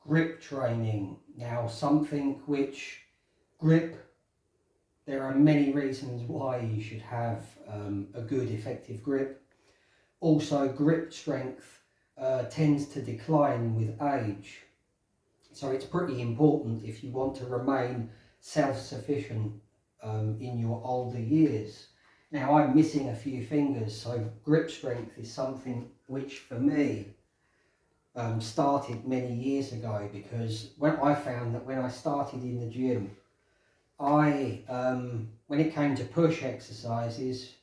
grip training. Now, something which grip, there are many reasons why you should have a good effective grip. Also, grip strength tends to decline with age. So it's pretty important if you want to remain self-sufficient in your older years. Now, I'm missing a few fingers, so grip strength is something which for me started many years ago, because when I found that when I started in the gym, when it came to push exercises,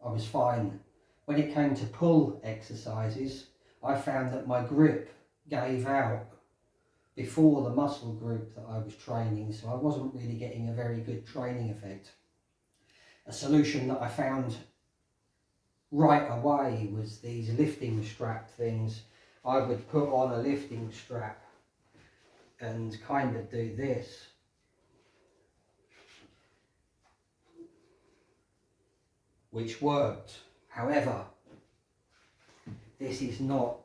I was fine. When it came to pull exercises, I found that my grip gave out before the muscle group that I was training, so I wasn't really getting a very good training effect. A solution that I found right away was these lifting strap things. I would put on a lifting strap and kind of do this. Which worked. However, this is not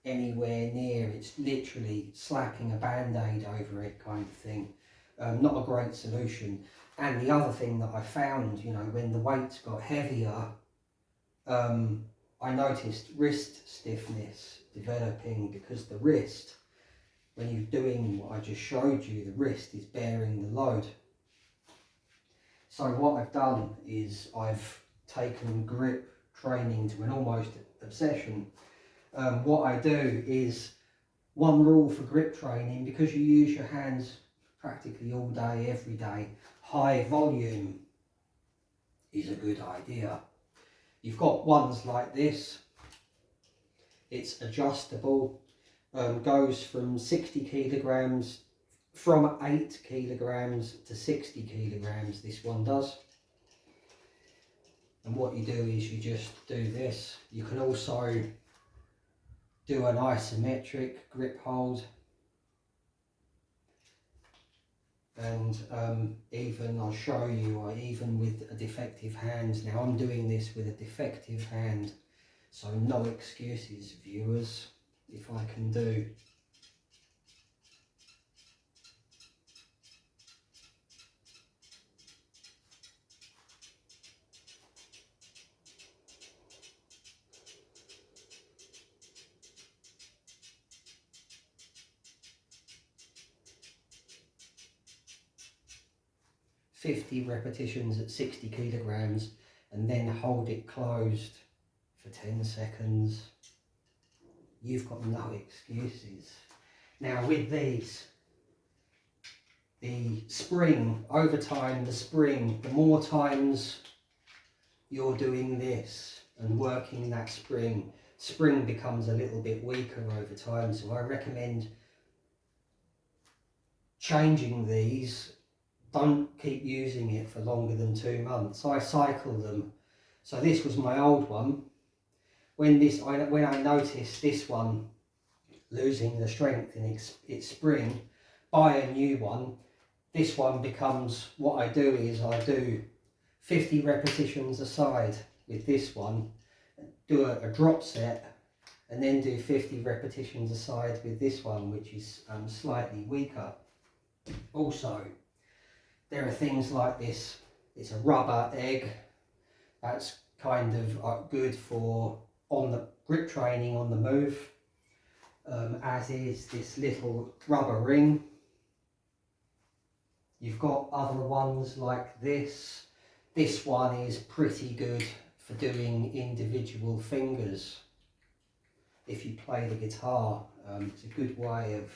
anywhere near, it's literally slapping a band-aid over it kind of thing. Not a great solution. And the other thing that I found, you know, when the weights got heavier, I noticed wrist stiffness developing, because the wrist, when you're doing what I just showed you, the wrist is bearing the load. So what I've done is I've taken grip training to an almost obsession. What I do is, one rule for grip training, because you use your hands practically all day, every day, high volume is a good idea. You've got ones like this, it's adjustable, goes from 60 kilograms, from 8 kilograms to 60 kilograms, this one does. And what you do is you just do this. You can also do an isometric grip hold, and even I'll show you, even with a defective hand. Now I'm doing this with a defective hand, so no excuses, viewers, if I can do. "50 repetitions at 60 kilograms and then hold it closed for 10 seconds. You've got no excuses. Now with these, the spring, over time, the more times you're doing this and working that spring becomes a little bit weaker over time. So I recommend changing these. Don't keep using it for longer than 2 months. I cycle them. So this was my old one. When I noticed this one losing the strength in its spring, buy a new one. This one becomes, what I do is I do 50 repetitions a side with this one, do a drop set, and then do 50 repetitions a side with this one, which is slightly weaker. Also, there are things like this. It's a rubber egg. That's kind of good for on the grip training on the move, as is this little rubber ring. You've got other ones like this. This one is pretty good for doing individual fingers. If you play the guitar, it's a good way of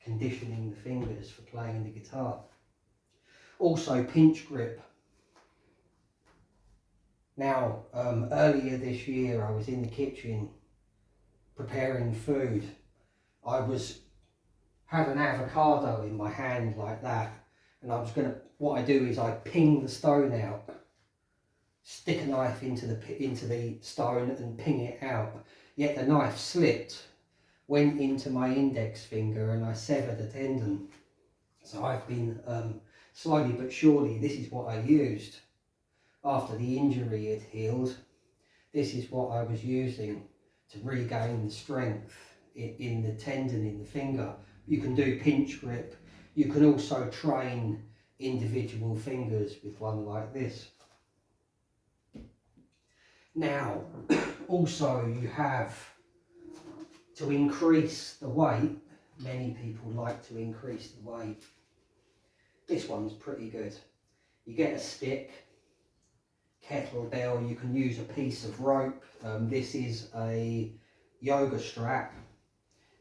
conditioning the fingers for playing the guitar. Also, pinch grip. Now, earlier this year, I was in the kitchen preparing food. Had an avocado in my hand like that, and what I do is I ping the stone out, stick a knife into the stone and ping it out. Yet the knife slipped, went into my index finger, and I severed a tendon. So I've been slowly but surely, this is what I used after the injury had healed. This is what I was using to regain the strength in the tendon in the finger. You can do pinch grip. You can also train individual fingers with one like this. Now, also you have, to increase the weight, many people like to increase the weight. This one's pretty good. You get a stick, kettlebell, you can use a piece of rope. This is a yoga strap.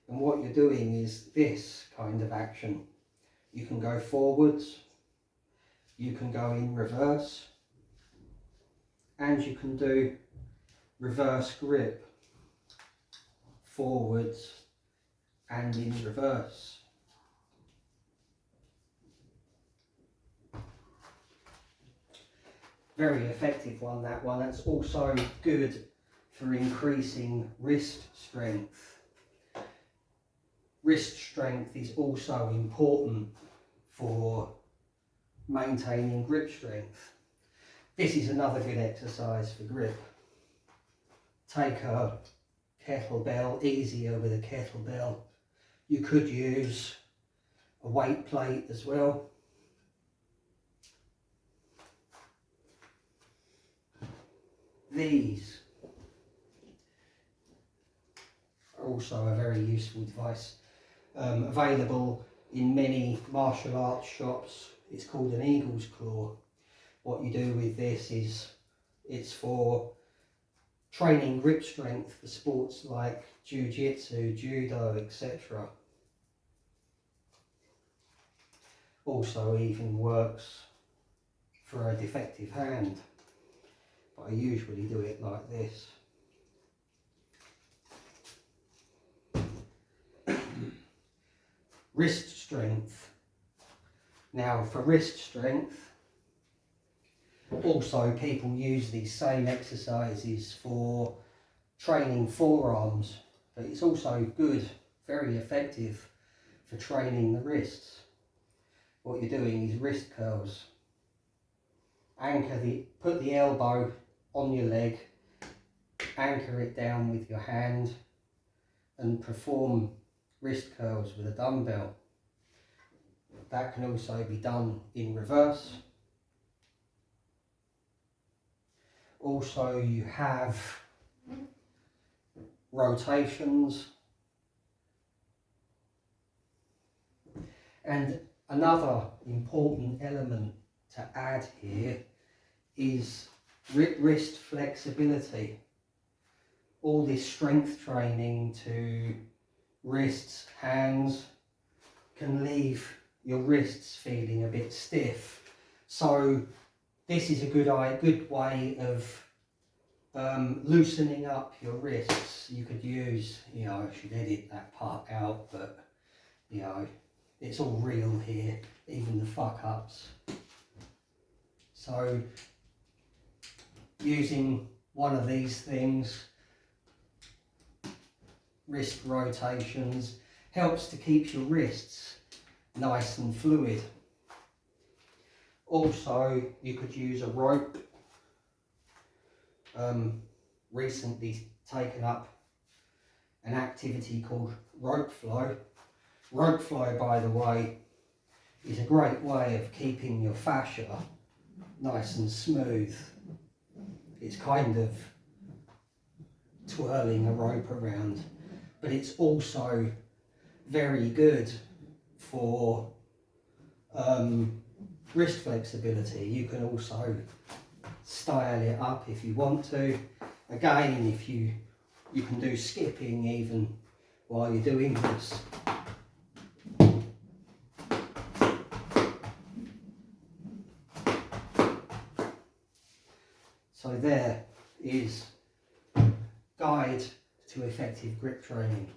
And what you're doing is this kind of action. You can go forwards, you can go in reverse, and you can do reverse grip, forwards and in reverse. Very effective one, that one. That's also good for increasing wrist strength. Wrist strength is also important for maintaining grip strength. This is another good exercise for grip. Take a kettlebell, easier with a kettlebell. You could use a weight plate as well. These are also a very useful device. Available in many martial arts shops. It's called an eagle's claw. What you do with this is, it's for training grip strength for sports like jiu-jitsu, judo, etc. Also even works for a defective hand, but I usually do it like this. Wrist strength. Now for wrist strength, also people use these same exercises for training forearms, but it's also good, very effective for training the wrists. What you're doing is wrist curls. Put the elbow on your leg, anchor it down with your hand and perform wrist curls with a dumbbell. That can also be done in reverse. Also you have rotations. And another important element to add here is wrist flexibility. All this strength training to wrists, hands, can leave your wrists feeling a bit stiff. So this is a good way of loosening up your wrists. You could use, I should edit that part out, but it's all real here, even the fuck ups. So using one of these things, wrist rotations, helps to keep your wrists nice and fluid. Also, you could use a rope. Recently taken up an activity called rope flow. Rope flow, by the way, is a great way of keeping your fascia nice and smooth. It's kind of twirling a rope around, but it's also very good for wrist flexibility. You can also style it up if you want to. Again, if you can do skipping even while you're doing this. So there is guide to effective grip training.